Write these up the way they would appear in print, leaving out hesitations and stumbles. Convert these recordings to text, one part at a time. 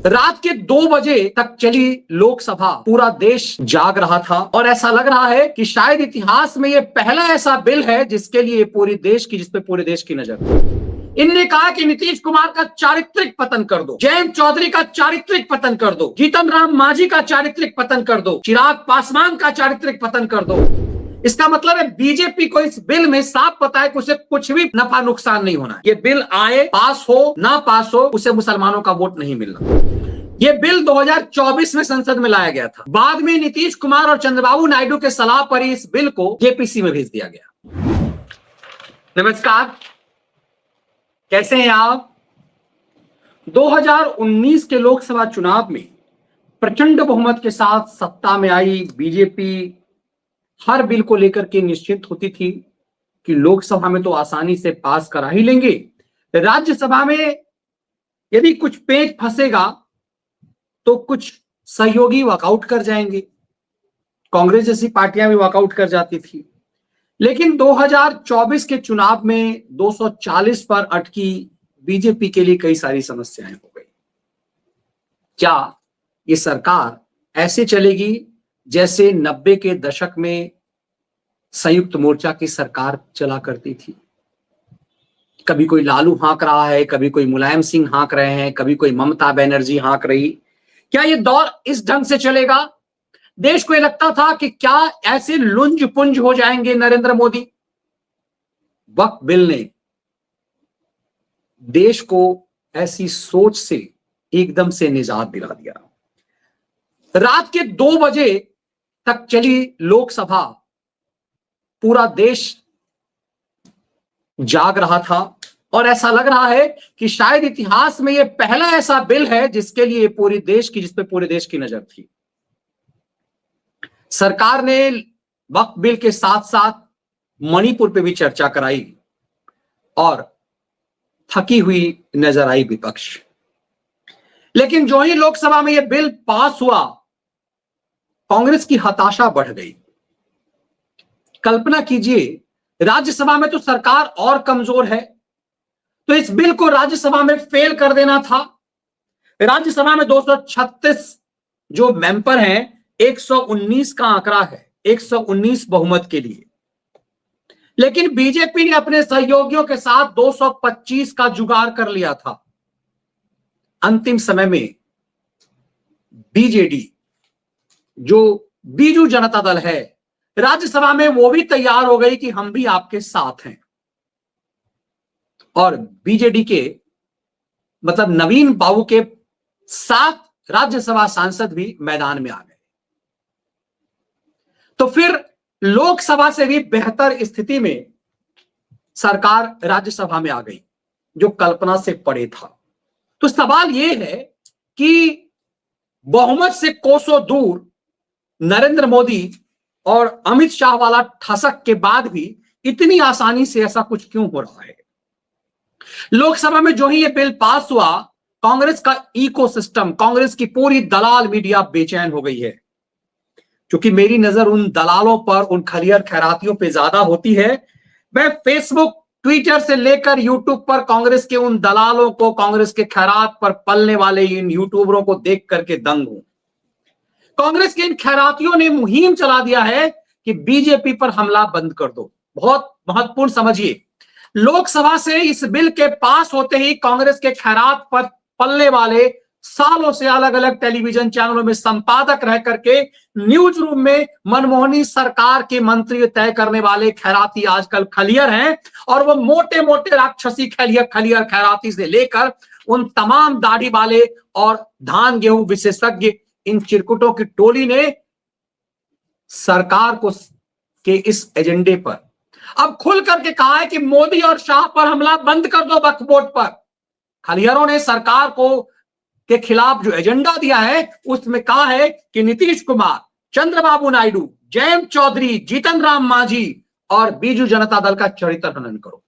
रात के 2 बजे तक चली लोकसभा, पूरा देश जाग रहा था और ऐसा लग रहा है कि शायद इतिहास में यह पहला ऐसा बिल है जिसके लिए जिसपे पूरे देश की नजर थी। इनने कहा कि नीतीश कुमार का चारित्रिक पतन कर दो, जयंत चौधरी का चारित्रिक पतन कर दो, जीतन राम मांझी का चारित्रिक पतन कर दो, चिराग पासवान का चारित्रिक पतन कर दो। इसका मतलब है बीजेपी को इस बिल में साफ पता है कि उसे कुछ भी नफा नुकसान नहीं होना है। ये बिल आए, पास हो ना पास हो, उसे मुसलमानों का वोट नहीं मिलना। ये बिल 2024 में संसद में लाया गया था। बाद में नीतीश कुमार और चंद्रबाबू नायडू के सलाह पर इस बिल को जेपीसी में भेज दिया गया। नमस्कार, कैसे हैं आप? 2019 के लोकसभा चुनाव में प्रचंड बहुमत के साथ सत्ता में आई बीजेपी हर बिल को लेकर के निश्चित होती थी कि लोकसभा में तो आसानी से पास करा ही लेंगे, राज्यसभा में यदि कुछ पेच फंसेगा तो कुछ सहयोगी वॉकआउट कर जाएंगे। कांग्रेस जैसी पार्टियां भी वॉकआउट कर जाती थी। लेकिन 2024 के चुनाव में 240 पर अटकी बीजेपी के लिए कई सारी समस्याएं हो गई। क्या ये सरकार ऐसे चलेगी जैसे 90 के दशक में संयुक्त मोर्चा की सरकार चला करती थी? कभी कोई लालू हाँक रहा है, कभी कोई मुलायम सिंह हाँक रहे हैं, कभी कोई ममता बनर्जी हाँक रही। क्या ये दौर इस ढंग से चलेगा? देश को ये लगता था कि क्या ऐसे लुंज पुंज हो जाएंगे नरेंद्र मोदी? वक्फ बिल ने देश को ऐसी सोच से एकदम से निजात दिला दिया। रात के 2 बजे तक चली लोकसभा, पूरा देश जाग रहा था और ऐसा लग रहा है कि शायद इतिहास में यह पहला ऐसा बिल है जिसपे पूरे देश की नजर थी। सरकार ने वक्फ बिल के साथ साथ मणिपुर पे भी चर्चा कराई और थकी हुई नजर आई विपक्ष। लेकिन जो ही लोकसभा में यह बिल पास हुआ, कांग्रेस की हताशा बढ़ गई। कल्पना कीजिए, राज्यसभा में तो सरकार और कमजोर है, तो इस बिल को राज्यसभा में फेल कर देना था। राज्यसभा में 236 जो मेंबर हैं, 119 का आंकड़ा है, 119 बहुमत के लिए। लेकिन बीजेपी ने अपने सहयोगियों के साथ 225 का जुगाड़ कर लिया था। अंतिम समय में बीजेडी, जो बीजू जनता दल है, राज्यसभा में वो भी तैयार हो गई कि हम भी आपके साथ हैं। और बीजेडी के मतलब नवीन बाबू के 7 राज्यसभा सांसद भी मैदान में आ गए। तो फिर लोकसभा से भी बेहतर स्थिति में सरकार राज्यसभा में आ गई, जो कल्पना से परे था। तो सवाल यह है कि बहुमत से कोसों दूर नरेंद्र मोदी और अमित शाह वाला ठसक के बाद भी इतनी आसानी से ऐसा कुछ क्यों हो रहा है? लोकसभा में जो ही ये बिल पास हुआ, कांग्रेस का इकोसिस्टम, कांग्रेस की पूरी दलाल मीडिया बेचैन हो गई है। क्योंकि मेरी नजर उन दलालों पर, उन खलियर खैरातियों पे ज्यादा होती है। मैं फेसबुक, ट्विटर से लेकर यूट्यूब पर कांग्रेस के उन दलालों को, कांग्रेस के खैरात पर पलने वाले इन यूट्यूबरों को देख करके दंग हूं। कांग्रेस के इन खैरातियों ने मुहिम चला दिया है कि बीजेपी पर हमला बंद कर दो। बहुत महत्वपूर्ण समझिए, लोकसभा से इस बिल के पास होते ही कांग्रेस के खैरात पर पलने वाले, सालों से अलग अलग टेलीविजन चैनलों में संपादक रह करके न्यूज रूम में मनमोहनी सरकार के मंत्री तय करने वाले खैराती आजकल खलियर हैं। और वो मोटे मोटे राक्षसी खलियर खैराती से लेकर उन तमाम दाढ़ी वाले और धान गेहूं विशेषज्ञ, इन चिरकुटों की टोली ने सरकार को के इस एजेंडे पर अब खुल करके कहा है कि मोदी और शाह पर हमला बंद कर दो। वक्फ बोर्ड पर खलियरों ने सरकार को के खिलाफ जो एजेंडा दिया है, उसमें कहा है कि नीतीश कुमार, चंद्रबाबू नायडू, जयंत चौधरी, जीतन राम मांझी और बीजू जनता दल का चरित्र हनन करो।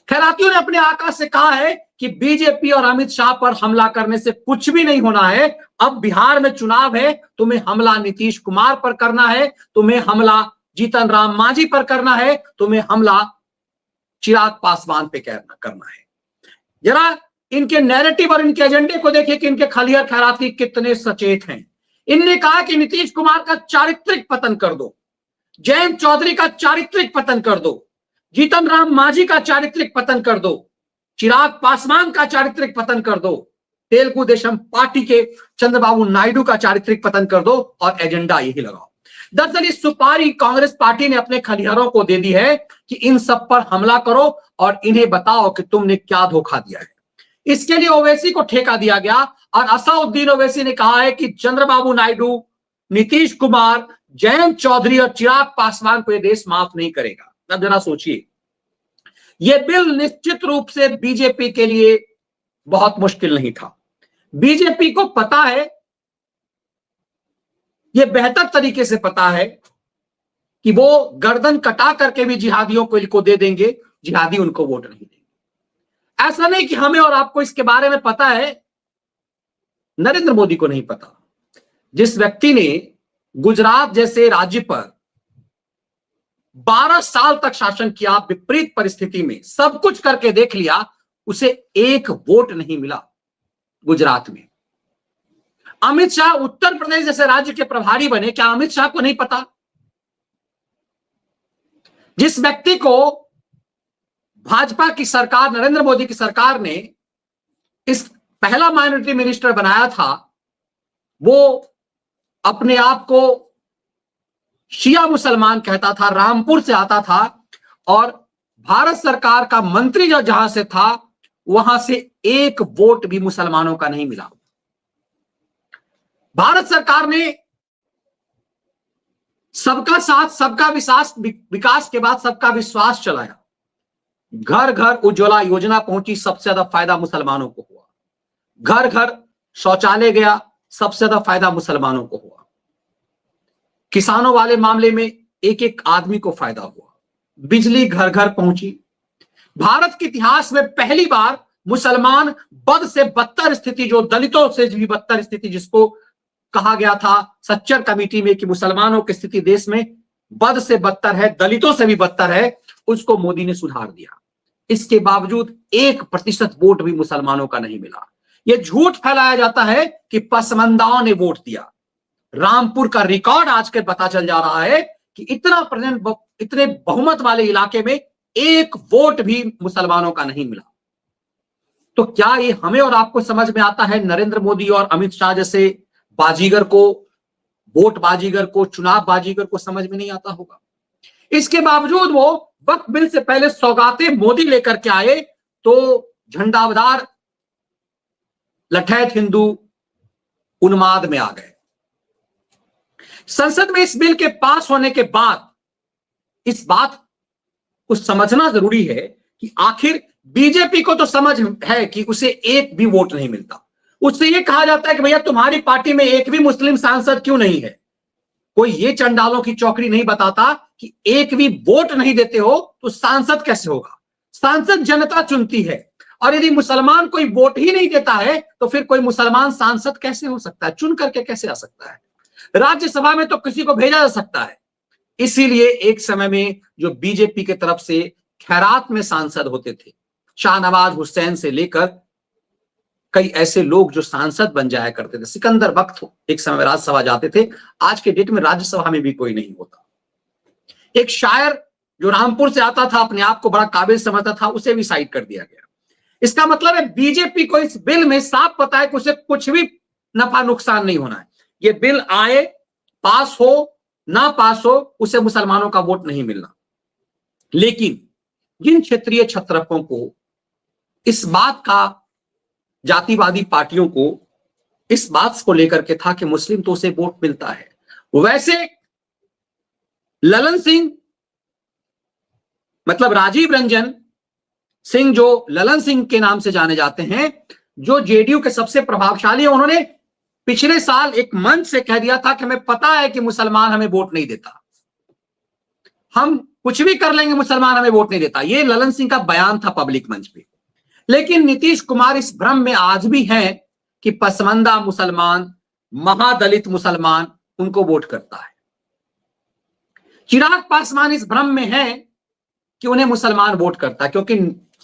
खैरातियों ने अपने आका से कहा है कि बीजेपी और अमित शाह पर हमला करने से कुछ भी नहीं होना है। अब बिहार में चुनाव है, तुम्हें हमला नीतीश कुमार पर करना है, तुम्हें हमला जीतन राम मांझी पर करना है, तुम्हें हमला चिराग पासवान पे करना है। जरा इनके नैरेटिव और इनके एजेंडे को देखिए कि इनके खलियर खैराती कितने सचेत हैं। इनने कहा कि नीतीश कुमार का चारित्रिक पतन कर दो, जयंत चौधरी का चारित्रिक पतन कर दो, जीतन राम मांझी का चारित्रिक पतन कर दो, चिराग पासवान का चारित्रिक पतन कर दो, तेलुगु देशम पार्टी के चंद्रबाबू नायडू का चारित्रिक पतन कर दो और एजेंडा यही लगाओ। दरअसल इस सुपारी कांग्रेस पार्टी ने अपने खलिहरों को दे दी है कि इन सब पर हमला करो और इन्हें बताओ कि तुमने क्या धोखा दिया है। इसके लिए ओवैसी को ठेका दिया गया और असाउद्दीन ओवैसी ने कहा है कि चंद्रबाबू नायडू, नीतीश कुमार, जयंत चौधरी और चिराग पासवान को यह देश माफ नहीं करेगा। अब जरा सोचिए, यह बिल निश्चित रूप से बीजेपी के लिए बहुत मुश्किल नहीं था। बीजेपी को पता है, यह बेहतर तरीके से पता है कि वो गर्दन कटा करके भी जिहादियों को दे देंगे, जिहादी उनको वोट नहीं देंगे। ऐसा नहीं कि हमें और आपको इसके बारे में पता है, नरेंद्र मोदी को नहीं पता। जिस व्यक्ति ने गुजरात जैसे राज्य पर 12 साल तक शासन किया, विपरीत परिस्थिति में सब कुछ करके देख लिया, उसे एक वोट नहीं मिला गुजरात में। अमित शाह उत्तर प्रदेश जैसे राज्य के प्रभारी बने, क्या अमित शाह को नहीं पता? जिस व्यक्ति को भाजपा की सरकार, नरेंद्र मोदी की सरकार ने इस पहला माइनॉरिटी मिनिस्टर बनाया था, वो अपने आप को शिया मुसलमान कहता था, रामपुर से आता था और भारत सरकार का मंत्री जो जहां से था वहां से एक वोट भी मुसलमानों का नहीं मिला। भारत सरकार ने सबका साथ सबका विकास के बाद सबका विश्वास चलाया। घर घर उज्ज्वला योजना पहुंची, सबसे ज्यादा फायदा मुसलमानों को हुआ। घर घर शौचालय गया, सबसे ज्यादा फायदा मुसलमानों को हुआ। किसानों वाले मामले में एक एक आदमी को फायदा हुआ। बिजली घर घर पहुंची। भारत के इतिहास में पहली बार मुसलमान बद से बदतर स्थिति, जो दलितों से भी बदतर स्थिति, जिसको कहा गया था सच्चर कमेटी में कि मुसलमानों की स्थिति देश में बद से बदतर है, दलितों से भी बदतर है, उसको मोदी ने सुधार दिया। इसके बावजूद 1% वोट भी मुसलमानों का नहीं मिला। यह झूठ फैलाया जाता है कि पसमंदाओं ने वोट दिया। रामपुर का रिकॉर्ड आजकल पता चल जा रहा है कि इतने बहुमत वाले इलाके में एक वोट भी मुसलमानों का नहीं मिला। तो क्या ये हमें और आपको समझ में आता है? नरेंद्र मोदी और अमित शाह जैसे बाजीगर को, वोट बाजीगर को, चुनाव बाजीगर को समझ में नहीं आता होगा। इसके बावजूद वो वक्त बिल से पहले सौगातें मोदी लेकर के आए तो झंडावदार लठैत हिंदू उन्माद में आ गए। संसद में इस बिल के पास होने के बाद इस बात को समझना जरूरी है कि आखिर बीजेपी को तो समझ है कि उसे एक भी वोट नहीं मिलता। उससे यह कहा जाता है कि भैया तुम्हारी पार्टी में एक भी मुस्लिम सांसद क्यों नहीं है। कोई ये चंडालों की चौकड़ी नहीं बताता कि एक भी वोट नहीं देते हो तो सांसद कैसे होगा। सांसद जनता चुनती है और यदि मुसलमान कोई वोट ही नहीं देता है तो फिर कोई मुसलमान सांसद कैसे हो सकता है, चुन करके कैसे आ सकता है। राज्यसभा में तो किसी को भेजा जा सकता है। इसीलिए एक समय में जो बीजेपी की तरफ से खैरात में सांसद होते थे, शाहनवाज हुसैन से लेकर कई ऐसे लोग जो सांसद बन जाया करते थे, सिकंदर बख्त एक समय राज्यसभा जाते थे, आज के डेट में राज्यसभा में भी कोई नहीं होता। एक शायर जो रामपुर से आता था, अपने आप को बड़ा काबिल समझता था, उसे भी साइड कर दिया गया। इसका मतलब है बीजेपी को इस बिल में साफ पता है कि उसे कुछ भी नफा नुकसान नहीं होना है। ये बिल आए, पास हो ना पास हो, उसे मुसलमानों का वोट नहीं मिलना। लेकिन जिन क्षेत्रीय छत्रपों को इस बात का, जातिवादी पार्टियों को इस बात को लेकर के था कि मुस्लिम तो उसे वोट मिलता है, वैसे ललन सिंह मतलब राजीव रंजन सिंह, जो ललन सिंह के नाम से जाने जाते हैं, जो जेडीयू के सबसे प्रभावशाली हैं, उन्होंने पिछले साल एक मंच से कह दिया था कि हमें पता है कि मुसलमान हमें वोट नहीं देता, हम कुछ भी कर लेंगे, मुसलमान हमें वोट नहीं देता। ये ललन सिंह का बयान था पब्लिक मंच पे। लेकिन नीतीश कुमार इस भ्रम में आज भी हैं कि पसमंदा मुसलमान, महादलित मुसलमान उनको वोट करता है। चिराग पासवान इस भ्रम में है कि उन्हें मुसलमान वोट करता है, क्योंकि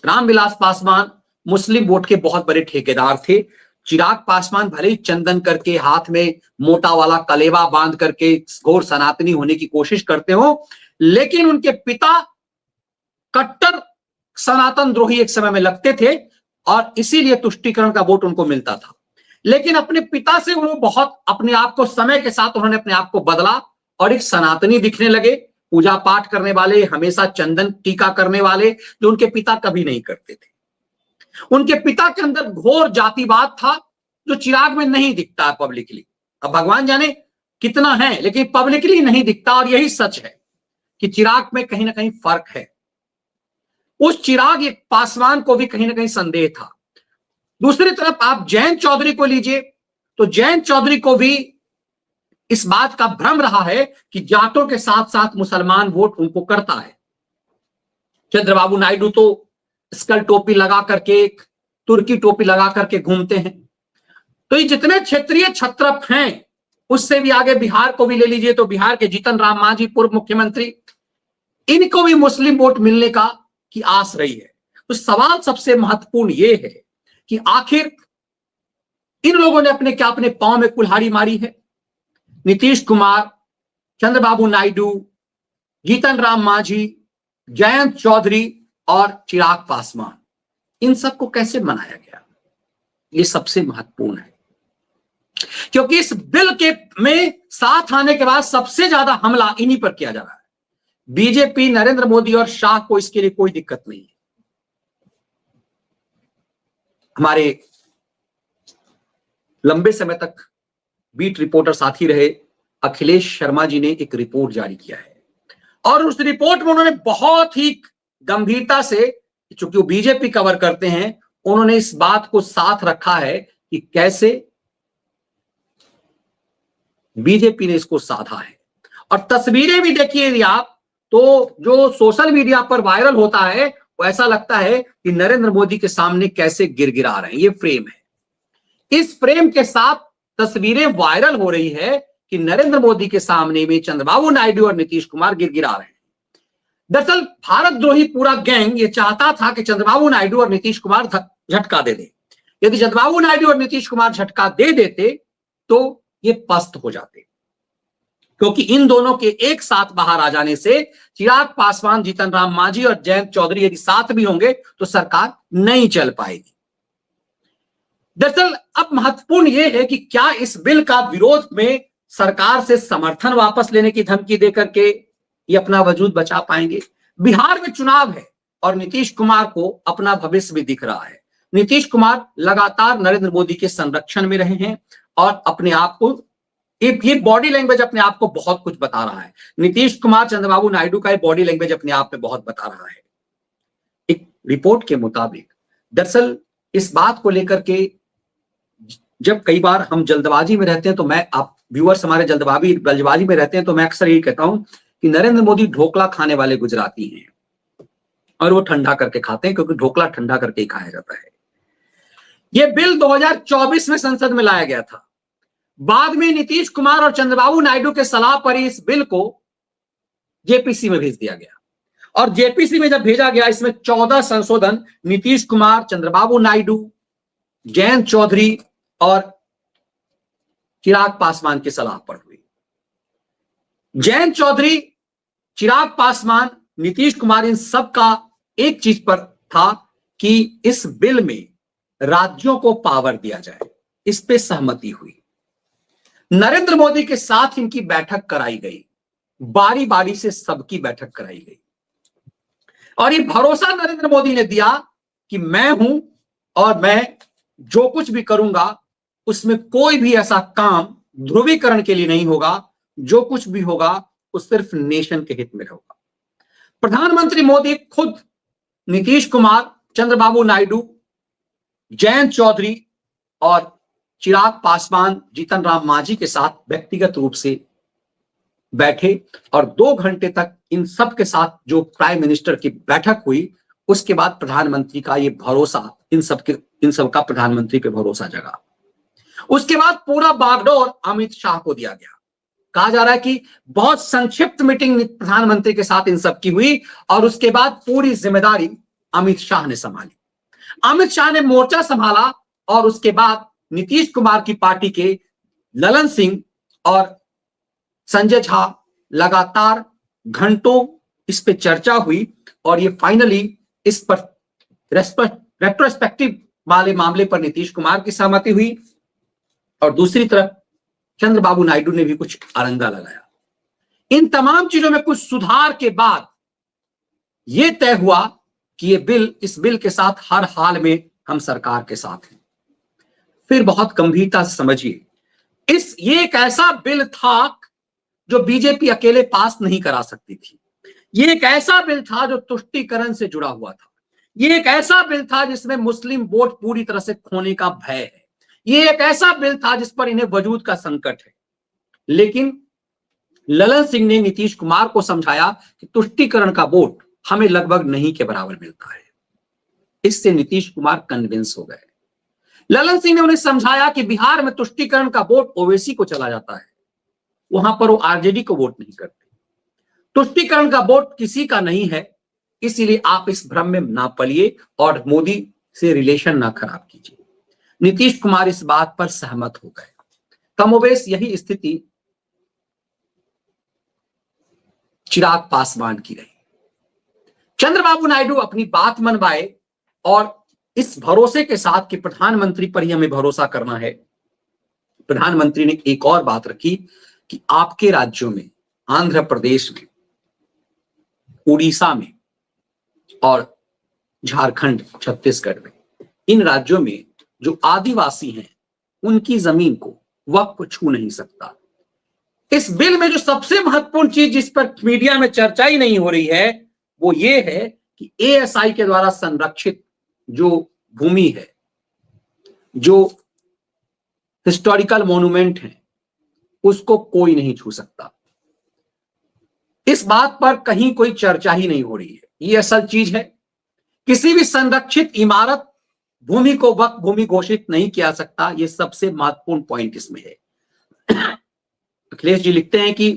रामविलास पासवान मुस्लिम वोट के बहुत बड़े ठेकेदार थे। चिराग पासवान भले ही चंदन करके हाथ में मोटा वाला कलेवा बांध करके घोर सनातनी होने की कोशिश करते हो, लेकिन उनके पिता कट्टर सनातन द्रोही एक समय में लगते थे और इसीलिए तुष्टीकरण का वोट उनको मिलता था। लेकिन अपने पिता से उन्होंने बहुत अपने आप को, समय के साथ उन्होंने अपने आप को बदला और एक सनातनी दिखने लगे, पूजा पाठ करने वाले, हमेशा चंदन टीका करने वाले, जो उनके पिता कभी नहीं करते थे। उनके पिता के अंदर घोर जातिवाद था जो चिराग में नहीं दिखता है पब्लिकली। अब भगवान जाने कितना है, लेकिन पब्लिकली नहीं दिखता और यही सच है कि चिराग में कहीं ना कहीं फर्क है। उस चिराग एक पासवान को भी कहीं ना कहीं संदेह था। दूसरी तरफ आप जयंत चौधरी को लीजिए, तो जयंत चौधरी को भी इस बात का भ्रम रहा है कि जाटों के साथ साथ मुसलमान वोट उनको करता है। चंद्रबाबू नायडू तो स्कल टोपी लगा करके, तुर्की टोपी लगा करके घूमते हैं। तो ये जितने क्षेत्रीय छत्रप हैं, उससे भी आगे बिहार को भी ले लीजिए, तो बिहार के जीतन राम मांझी पूर्व मुख्यमंत्री, इनको भी मुस्लिम वोट मिलने की आस रही है। तो सवाल सबसे महत्वपूर्ण ये है कि आखिर इन लोगों ने अपने पांव में कुल्हाड़ी मारी है। नीतीश कुमार, चंद्रबाबू नायडू, जीतन राम मांझी, जयंत चौधरी और चिराग पासवान, इन सबको कैसे मनाया गया, ये सबसे महत्वपूर्ण है। क्योंकि इस बिल के में साथ आने के बाद सबसे ज्यादा हमला इन्हीं पर किया जा रहा है। बीजेपी, नरेंद्र मोदी और शाह को इसके लिए कोई दिक्कत नहीं है। हमारे लंबे समय तक बीट रिपोर्टर साथी रहे अखिलेश शर्मा जी ने एक रिपोर्ट जारी किया है और उस रिपोर्ट में उन्होंने बहुत ही गंभीरता से, चूंकि वो बीजेपी कवर करते हैं, उन्होंने इस बात को साथ रखा है कि कैसे बीजेपी ने इसको साधा है। और तस्वीरें भी देखिए यदि आप, तो जो सोशल मीडिया पर वायरल होता है वो ऐसा लगता है कि नरेंद्र मोदी के सामने कैसे गिड़गिड़ा रहे हैं। ये फ्रेम है, इस फ्रेम के साथ तस्वीरें वायरल हो रही है कि नरेंद्र मोदी के सामने में चंद्रबाबू नायडू और नीतीश कुमार गिड़गिड़ा रहे हैं। दरअसल भारतद्रोही पूरा गैंग ये चाहता था कि चंद्रबाबू नायडू और नीतीश कुमार झटका दे दे। यदि चंद्रबाबू नायडू और नीतीश कुमार झटका दे देते तो ये पस्त हो जाते, क्योंकि इन दोनों के एक साथ बाहर आ जाने से चिराग पासवान, जीतन राम मांझी और जयंत चौधरी यदि साथ भी होंगे तो सरकार नहीं चल पाएगी। दरअसल अब महत्वपूर्ण यह है कि क्या इस बिल का विरोध में सरकार से समर्थन वापस लेने की धमकी देकर के ये अपना वजूद बचा पाएंगे। बिहार में चुनाव है और नीतीश कुमार को अपना भविष्य भी दिख रहा है। नीतीश कुमार लगातार नरेंद्र मोदी के संरक्षण में रहे हैं और अपने आप को, ये बॉडी लैंग्वेज अपने आप को बहुत कुछ बता रहा है। नीतीश कुमार, चंद्रबाबू नायडू का ये बॉडी लैंग्वेज अपने आप में बहुत बता रहा है। एक रिपोर्ट के मुताबिक दरअसल इस बात को लेकर के जब कई बार हम जल्दबाजी में रहते हैं, तो मैं, आप व्यूअर्स हमारे जल्दबाजी में रहते हैं, तो मैं अक्सर यही कहता हूं कि नरेंद्र मोदी ढोकला खाने वाले गुजराती हैं और वो ठंडा करके खाते हैं, क्योंकि ढोकला ठंडा करके ही खाया जाता है। यह बिल 2024 में संसद में लाया गया था। बाद में नीतीश कुमार और चंद्रबाबू नायडू के सलाह पर इस बिल को जेपीसी में भेज दिया गया और जेपीसी में जब भेजा गया, इसमें 14 संशोधन नीतीश कुमार, चंद्रबाबू नायडू, जयंत चौधरी और चिराग पासवान की सलाह पर हुई। जयंत चौधरी, चिराग पासवान, नीतीश कुमार, इन सब का एक चीज पर था कि इस बिल में राज्यों को पावर दिया जाए, इस पे सहमति हुई। नरेंद्र मोदी के साथ इनकी बैठक कराई गई, बारी बारी से सबकी बैठक कराई गई और ये भरोसा नरेंद्र मोदी ने दिया कि मैं हूं और मैं जो कुछ भी करूंगा उसमें कोई भी ऐसा काम ध्रुवीकरण के लिए नहीं होगा। जो कुछ भी होगा वो सिर्फ नेशन के हित में होगा। प्रधानमंत्री मोदी खुद नीतीश कुमार, चंद्रबाबू नायडू, जयंत चौधरी और चिराग पासवान, जीतन राम मांझी के साथ व्यक्तिगत रूप से बैठे और 2 घंटे तक इन सब के साथ जो प्राइम मिनिस्टर की बैठक हुई, उसके बाद प्रधानमंत्री का ये भरोसा, इन सब का प्रधानमंत्री पे भरोसा जगा। उसके बाद पूरा बागडोर अमित शाह को दिया गया। कहा जा रहा है कि बहुत संक्षिप्त मीटिंग प्रधानमंत्री के साथ इन सब की हुई और उसके बाद पूरी जिम्मेदारी अमित शाह ने संभाली। अमित शाह ने मोर्चा संभाला और उसके बाद नीतीश कुमार की पार्टी के ललन सिंह और संजय झा लगातार घंटों इस पे चर्चा हुई और ये फाइनली इस पर रेट्रोस्पेक्टिव वाले मामले पर नीतीश कुमार की सहमति हुई और दूसरी तरफ चंद्रबाबू नायडू ने भी कुछ अरंगा लगाया। इन तमाम चीजों में कुछ सुधार के बाद यह तय हुआ कि इस बिल के साथ हर हाल में हम सरकार के साथ हैं। फिर बहुत गंभीरता से समझिए, ये एक ऐसा बिल था जो बीजेपी अकेले पास नहीं करा सकती थी। ये एक ऐसा बिल था जो तुष्टीकरण से जुड़ा हुआ था। ये एक ऐसा बिल था जिसमें मुस्लिम वोट पूरी तरह से खोने का भय है। ये एक ऐसा बिल था जिस पर इन्हें वजूद का संकट है। लेकिन ललन सिंह ने नीतीश कुमार को समझाया कि तुष्टीकरण का वोट हमें लगभग नहीं के बराबर मिलता है। इससे नीतीश कुमार कन्विंस हो गए। ललन सिंह ने उन्हें समझाया कि बिहार में तुष्टीकरण का वोट ओवैसी को चला जाता है, वहां पर वो आरजेडी को वोट नहीं करते। तुष्टीकरण का वोट किसी का नहीं है, इसीलिए आप इस भ्रम में ना पलिए और मोदी से रिलेशन ना खराब कीजिए। नीतीश कुमार इस बात पर सहमत हो गए। कमोबेश यही स्थिति चिराग पासवान की रही। चंद्रबाबू नायडू अपनी बात मनवाए और इस भरोसे के साथ कि प्रधानमंत्री पर ही हमें भरोसा करना है, प्रधानमंत्री ने एक और बात रखी कि आपके राज्यों में, आंध्र प्रदेश में, उड़ीसा में और झारखंड, छत्तीसगढ़ में, इन राज्यों में जो आदिवासी हैं उनकी जमीन को वक्फ छू नहीं सकता। इस बिल में जो सबसे महत्वपूर्ण चीज जिस पर मीडिया में चर्चा ही नहीं हो रही है वो ये है कि एएसआई के द्वारा संरक्षित जो भूमि है, जो हिस्टोरिकल मॉन्यूमेंट है, उसको कोई नहीं छू सकता। इस बात पर कहीं कोई चर्चा ही नहीं हो रही है। ये असल चीज है। किसी भी संरक्षित इमारत भूमि को वक्फ भूमि घोषित नहीं किया सकता। ये सबसे महत्वपूर्ण पॉइंट इसमें है। अखिलेश जी लिखते हैं कि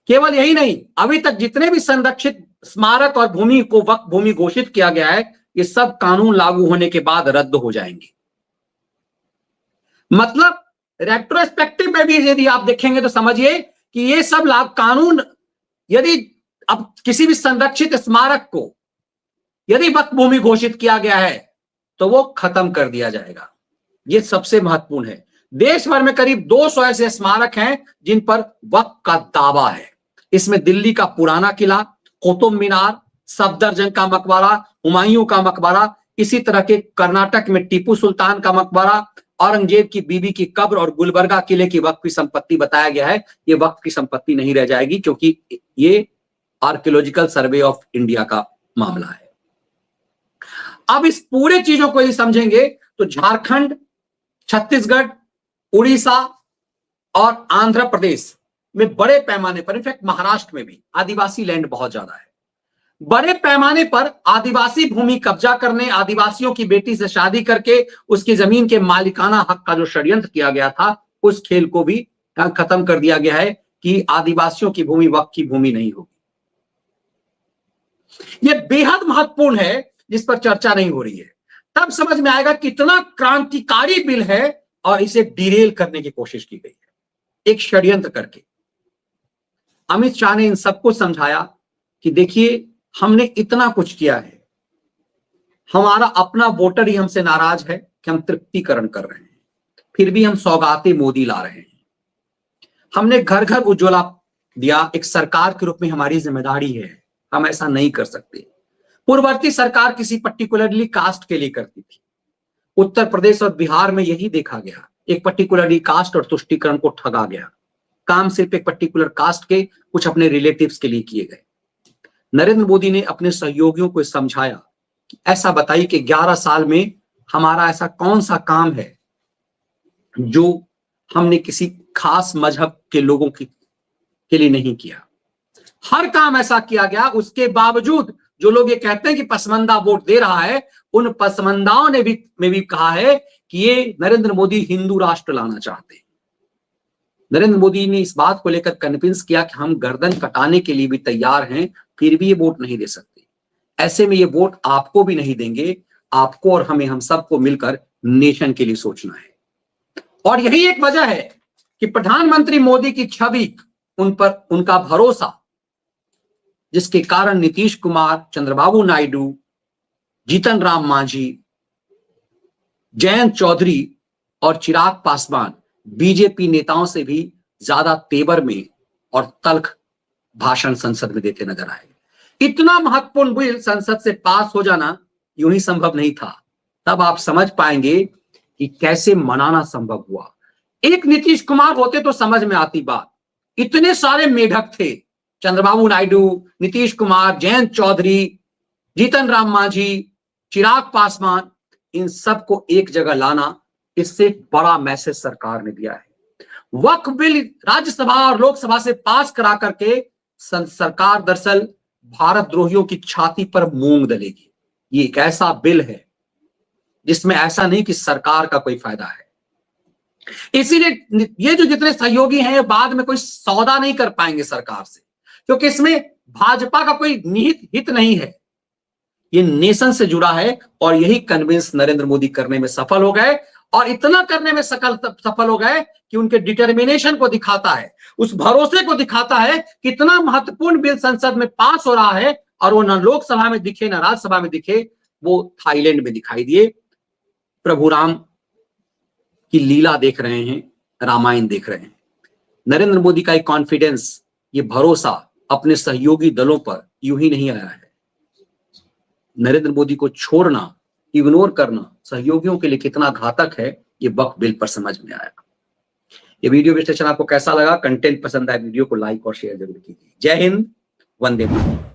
केवल यही नहीं, अभी तक जितने भी संरक्षित स्मारक और भूमि को वक्फ भूमि घोषित किया गया है, ये सब कानून लागू होने के बाद रद्द हो जाएंगे। मतलब रेट्रोस्पेक्टिव में भी यदि आप देखेंगे तो समझिए कि ये सब कानून, यदि अब किसी भी संरक्षित स्मारक को यदि वक्फ भूमि घोषित किया गया है तो वो खत्म कर दिया जाएगा। ये सबसे महत्वपूर्ण है। देश भर में करीब 200 ऐसे स्मारक हैं जिन पर वक्फ का दावा है। इसमें दिल्ली का पुराना किला, कुतुब मीनार, सफदरजंग का मकबरा, हुमायूं का मकबरा, इसी तरह के कर्नाटक में टीपू सुल्तान का मकबरा, औरंगजेब की बीबी की कब्र और गुलबर्गा किले की वक्फ की संपत्ति बताया गया है। ये वक्फ की संपत्ति नहीं रह जाएगी क्योंकि ये आर्कियोलॉजिकल सर्वे ऑफ इंडिया का मामला है। अब इस पूरे चीजों को यदि समझेंगे तो झारखंड, छत्तीसगढ़, उड़ीसा और आंध्र प्रदेश में बड़े पैमाने पर, इनफैक्ट महाराष्ट्र में भी आदिवासी लैंड बहुत ज्यादा है। बड़े पैमाने पर आदिवासी भूमि कब्जा करने, आदिवासियों की बेटी से शादी करके उसकी जमीन के मालिकाना हक का जो षड्यंत्र किया गया था, उस खेल को भी खत्म कर दिया गया है कि आदिवासियों की भूमि वक्फ की भूमि नहीं होगी। यह बेहद महत्वपूर्ण है जिस पर चर्चा नहीं हो रही है। तब समझ में आएगा कितना क्रांतिकारी बिल है और इसे डिरेल करने की कोशिश की गई है एक षड्यंत्र करके। अमित शाह ने इन सबको समझाया कि देखिए, हमने इतना कुछ किया है, हमारा अपना वोटर ही हमसे नाराज है कि हम तृप्तिकरण कर रहे हैं, फिर भी हम सौगातें मोदी ला रहे हैं। हमने घर घर उज्ज्वला दिया, एक सरकार के रूप में हमारी जिम्मेदारी है, हम ऐसा नहीं कर सकते। पूर्ववर्ती सरकार किसी पर्टिकुलरली कास्ट के लिए करती थी। उत्तर प्रदेश और बिहार में यही देखा गया, एक पर्टिकुलरली कास्ट और तुष्टीकरण को ठगा गया। काम सिर्फ एक पर्टिकुलर कास्ट के कुछ अपने रिलेटिव्स के लिए किए गए। नरेंद्र मोदी ने अपने सहयोगियों को समझाया कि ऐसा बताइए कि 11 साल में हमारा ऐसा कौन सा काम है जो हमने किसी खास मजहब के लोगों के लिए नहीं किया। हर काम ऐसा किया गया। उसके बावजूद जो लोग ये कहते हैं कि पसमंदा वोट दे रहा है, उन पसमंदाओं ने भी कहा है कि ये नरेंद्र मोदी हिंदू राष्ट्र लाना चाहते हैं। नरेंद्र मोदी ने इस बात को लेकर कन्विंस किया कि हम गर्दन कटाने के लिए भी तैयार हैं, फिर भी ये वोट नहीं दे सकते। ऐसे में ये वोट आपको भी नहीं देंगे आपको और हमें, हम सबको मिलकर नेशन के लिए सोचना है। और यही एक वजह है कि प्रधानमंत्री मोदी की छवि, उन पर उनका भरोसा, जिसके कारण नीतीश कुमार, चंद्रबाबू नायडू, जीतन राम मांझी, जयंत चौधरी और चिराग पासवान बीजेपी नेताओं से भी ज्यादा तेवर में और तल्ख भाषण संसद में देते नजर आए। इतना महत्वपूर्ण बिल संसद से पास हो जाना यूं ही संभव नहीं था। तब आप समझ पाएंगे कि कैसे मनाना संभव हुआ। एक नीतीश कुमार होते तो समझ में आती बात, इतने सारे मेढक थे, चंद्रबाबू नायडू, नीतीश कुमार, जयंत चौधरी, जीतन राम मांझी, चिराग पासवान, इन सबको एक जगह लाना, इससे बड़ा मैसेज सरकार ने दिया है। वक्फ बिल राज्यसभा और लोकसभा से पास करा करके सरकार दरअसल भारत द्रोहियों की छाती पर मूंग दलेगी। ये एक ऐसा बिल है जिसमें ऐसा नहीं कि सरकार का कोई फायदा है। इसीलिए ये जो जितने सहयोगी हैं बाद में कोई सौदा नहीं कर पाएंगे सरकार से, क्योंकि इसमें भाजपा का कोई निहित हित नहीं है। ये नेशन से जुड़ा है और यही कन्विंस नरेंद्र मोदी करने में सफल हो गए। और इतना करने में सफल हो गए कि उनके डिटर्मिनेशन को दिखाता है, उस भरोसे को दिखाता है कि इतना महत्वपूर्ण बिल संसद में पास हो रहा है और वो न लोकसभा में दिखे न राज्यसभा में दिखे, वो थाईलैंड में दिखाई दिए। प्रभु राम की लीला देख रहे हैं, रामायण देख रहे हैं। नरेंद्र मोदी का एक कॉन्फिडेंस, ये भरोसा अपने सहयोगी दलों पर यूं ही नहीं आया है। नरेंद्र मोदी को छोड़ना, इग्नोर करना सहयोगियों के लिए कितना घातक है, ये वक्फ बिल पर समझ में आया। ये वीडियो विश्लेषण आपको कैसा लगा? कंटेंट पसंद आए वीडियो को लाइक और शेयर जरूर कीजिए। जय हिंद, वंदे मातरम।